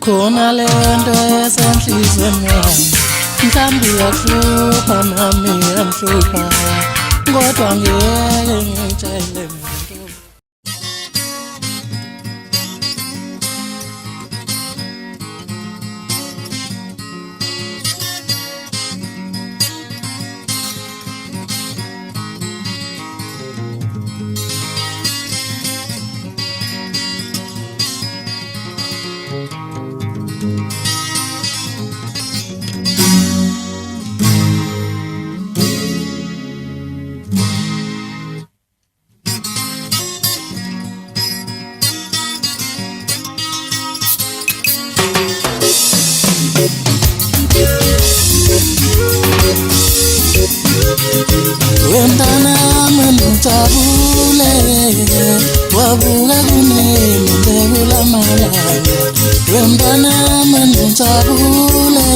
khona lento esenhlizweni yami mhlawumbe iyakuhlupha nami iyamhlupha kodwa ngeke ngitshele muntu. Wemntana menujabule wabuka kunini ndekulamalanga. Wemntana menujabule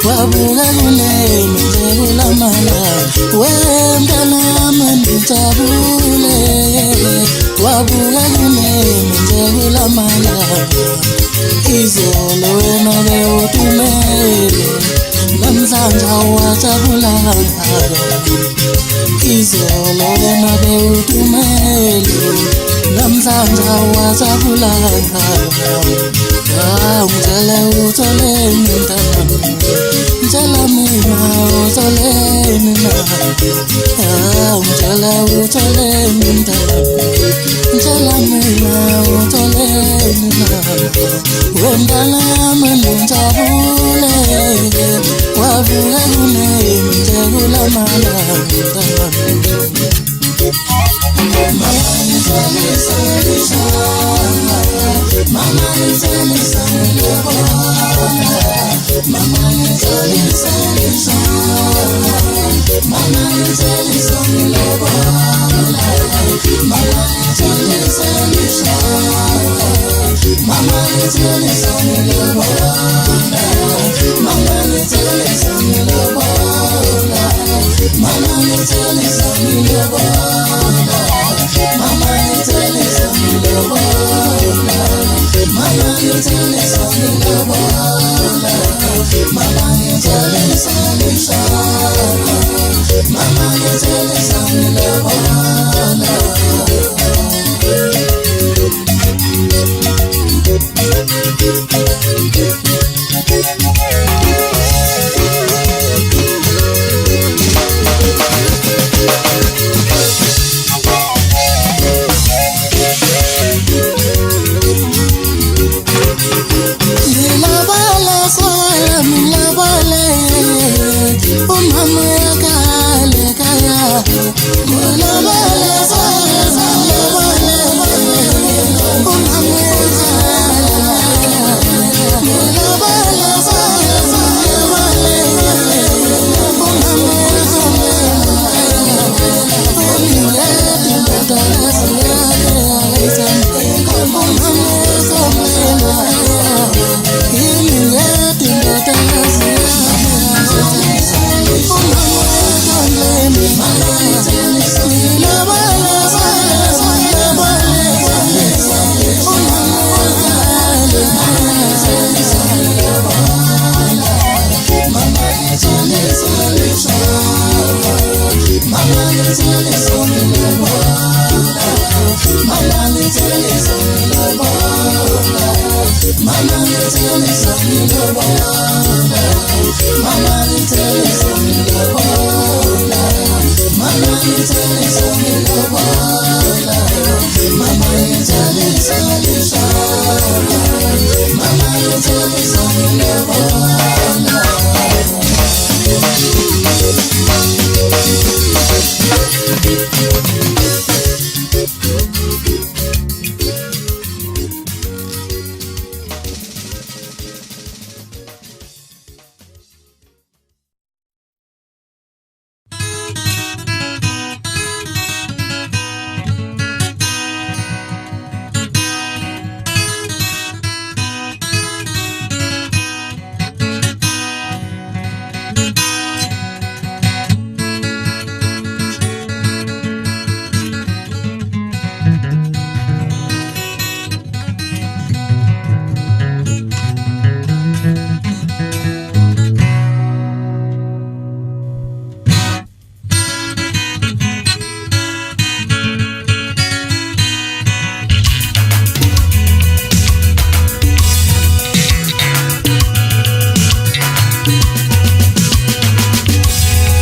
wabuka kunini ndekulamalanga. Wemntana menujabule wabuka kunini ndekulamalanga. Izolo wena bewuthumele namhlanje awajabulanga. Izolo wena bewuthumele namhlanje awajabulanga. Ngitshela utholeni mntanami, ngitshela mina utholeni na. Ngitshela utholeni mntanami, ngitshela mina utholeni na. Wemntana menujabule wabuka kunini ndekulamalanga. Mama nitshengisa ngishona, mama nitshengisa ngilibona. Mama nitshengisa ngishona, mama nitshengisa ngilibona. Mama nitshengisa ngishona, mama nitshengisa ngilibona.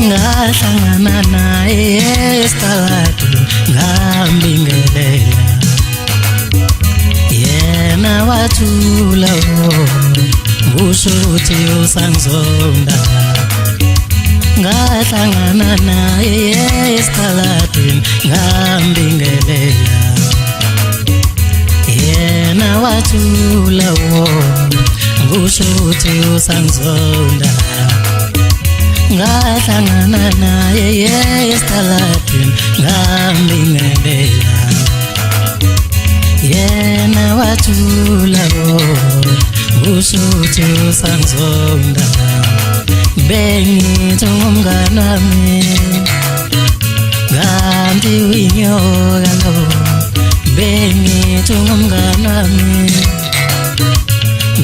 ngahlangana naye esitaladini ngambingelela yena wathula ngisho ukuthi usangizonda ngahlangana naye esitaladini ngambingelela yena wathula ngisho ukuthi usangizonda ngahlangana naye esitaladini ngambingelela yena wathula ngisho ukuthi usangizonda bengithi umngani wami kanti uyinyoka lo bengithi umngani wami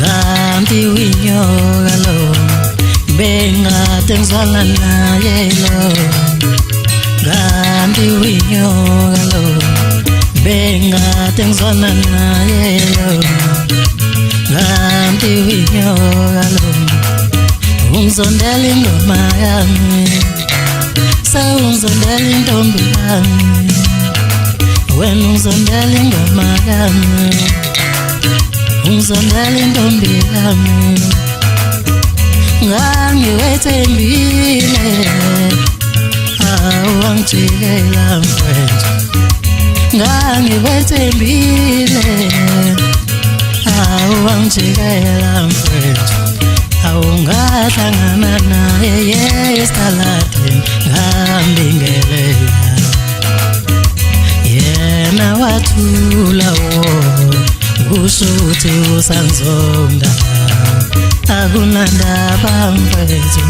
kanti uyinyoka lo bengade ngizwana naye lo kanti uyinyoka lo bengade ngizwana naye lo kanti uyinyoka lo ungizondela ingoma yami sewungizondela intombi yami wena ungizondela ingoma yami ungizondela intombi yami ngangiwethembile awangijikela mfethu ngangiwethembile awangijikela mfethu awungahlangana naye esitaladini ngambingelela yena wathula ngisho ukuthi usangizonda akunandaba mfethu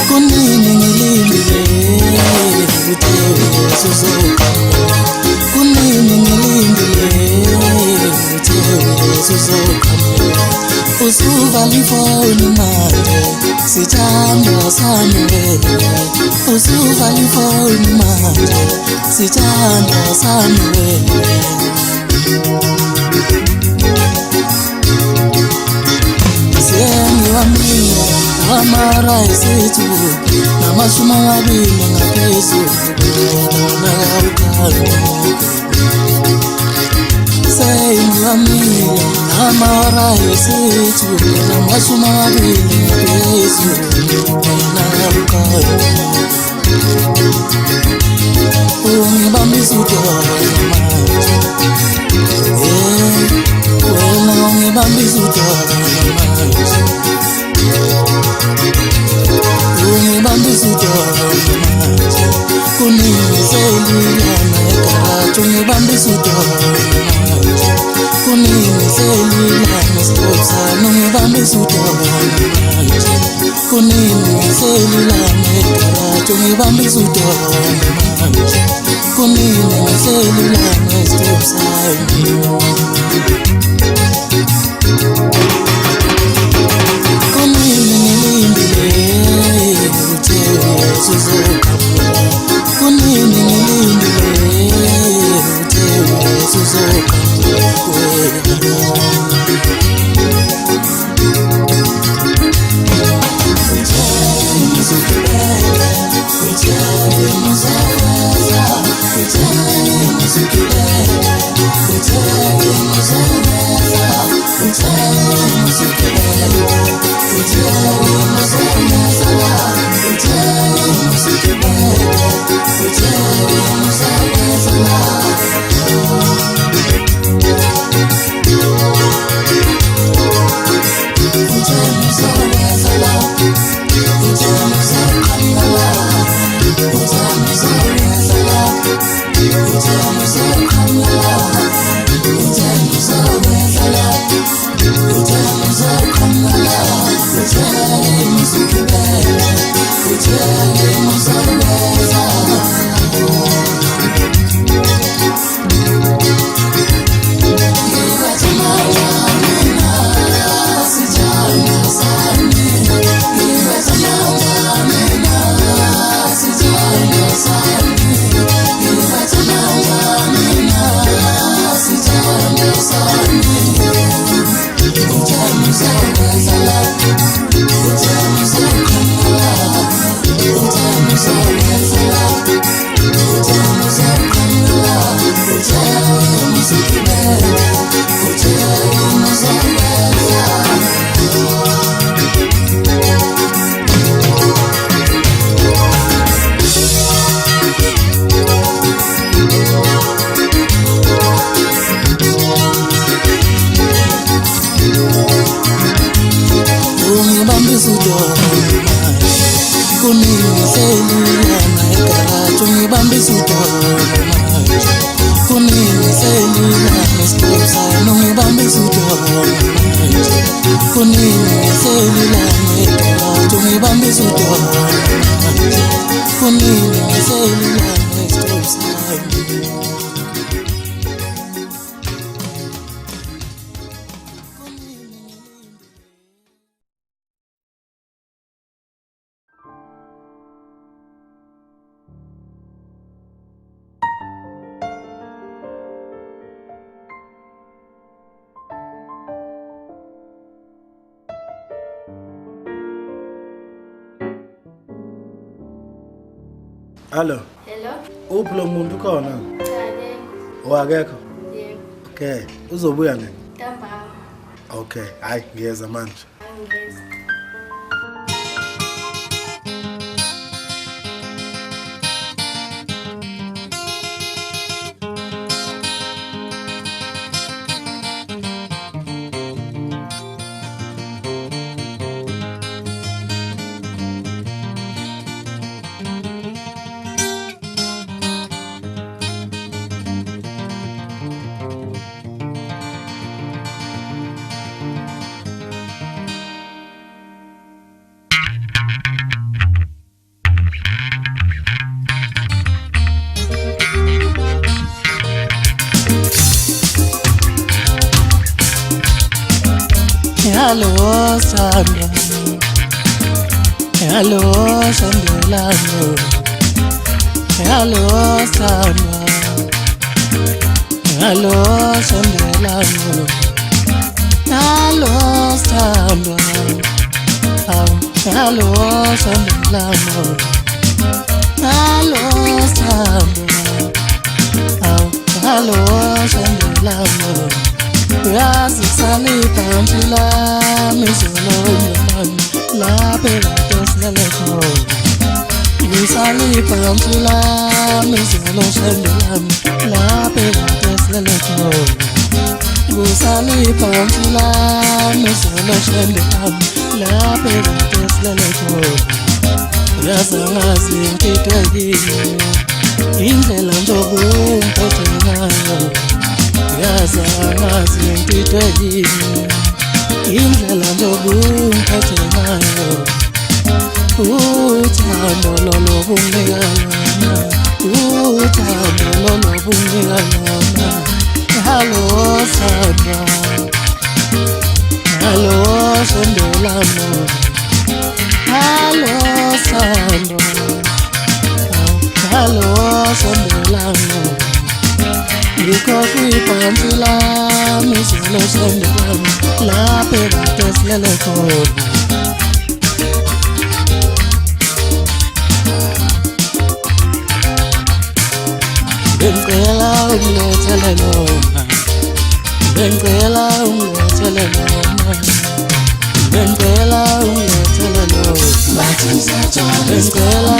Kunini ngilindile, uthi uzokhamba ifoni manje sithanda sami wena usuvala ifoni manje sithanda sami wena Siyemi wamina amara esethu namashumi amabili ngaphezulu nakawukhanya Siyemi wamina amara esethu namashumi amabili ngaphezulu nakawukhanya Ungibambisa udala manje wena ungibambisa udala manje ungibambisa udala manje kunini selilana egaraji ungibambisa udala manje kunini selilana esithothana ungibambisa udala manje kunini selilana egaraji ungibambisa udala manje kunini selilana esithothana Kunini ngilindile uthe uzoqhamuka Kunini ngilindile uthe uzoqhamuka Hello. Hello. Uphi lo muntu khona? Akekho. Akekho? Yebo. Okay. Uzobuya nini? Ntambama. Okay. Hayi ngiyeza manje. Angeza. Hello, Sandra. Hello, Shandelano. Hello, Sandra. Hello, Shandelano. Hello, Sandra. Hello, Shandelano. Hello, Sandra. Hello, Shandelano. Yazi salipa mtila mizolo nyaman la pelatos leleko. Salipa mtila mizolo shandelam la pelatos leleko. Salipa mtila mizolo shandelam la pelatos leleko. Yaza ngazi mtitwegini indlela njobu mpete nayo. Yaza ngazi mtitwegini indlela njobu mpete nayo. Uthando lolo bungikalona, uthando lolo bungikalona. Hello Sandra, hello Shandelano. Hello Sandra, hello Shandelano. Because pantula mizolo Shandelano la pelatos leleko. Bengela umlethelelona, bengela umlethelelona, bengela umlethelelona, bengela umlethelelona.